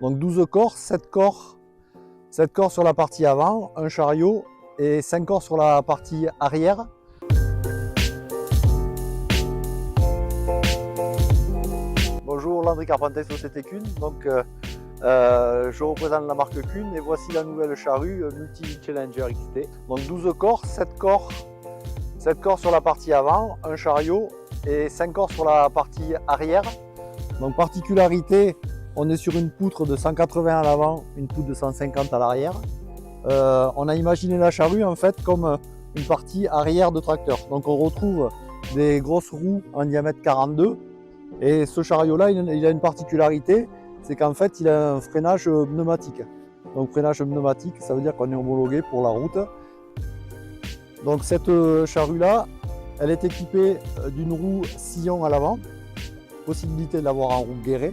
Donc 12 corps, 7 corps sur la partie avant, un chariot et 5 corps sur la partie arrière. Bonjour, Landry Carpentier, Société Kuhn. Donc, je représente la marque Kuhn et voici la nouvelle charrue Multi Challenger XT. Donc 12 corps, 7 corps sur la partie avant, un chariot et 5 corps sur la partie arrière. Donc particularité, on est sur une poutre de 180 à l'avant, une poutre de 150 à l'arrière. On a imaginé la charrue en fait comme une partie arrière de tracteur. Donc on retrouve des grosses roues en diamètre 42 et ce chariot là il a une particularité, c'est qu'en fait il a un freinage pneumatique. Donc freinage pneumatique, ça veut dire qu'on est homologué pour la route. Donc cette charrue là, elle est équipée d'une roue sillon à l'avant, possibilité de l'avoir en roue guérée.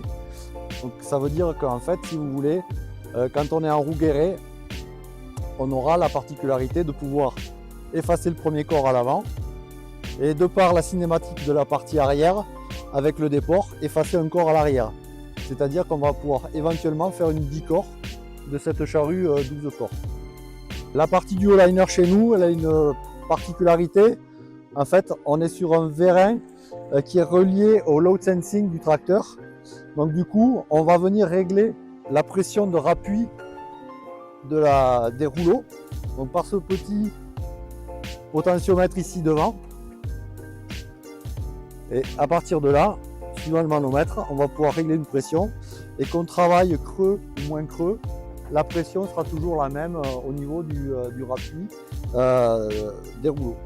Donc ça veut dire qu'en fait, si vous voulez, quand on est en roue guérée, on aura la particularité de pouvoir effacer le premier corps à l'avant et de par la cinématique de la partie arrière, avec le déport, effacer un corps à l'arrière. C'est-à-dire qu'on va pouvoir éventuellement faire une 10 corps de cette charrue 12 corps. La partie du haut-liner chez nous, elle a une particularité. En fait, on est sur un vérin qui est relié au load sensing du tracteur. Donc du coup, on va venir régler la pression de rappui des rouleaux. Donc par ce petit potentiomètre ici devant. Et à partir de là, suivant le manomètre, on va pouvoir régler une pression. Et qu'on travaille creux ou moins creux, la pression sera toujours la même au niveau du rappui des rouleaux.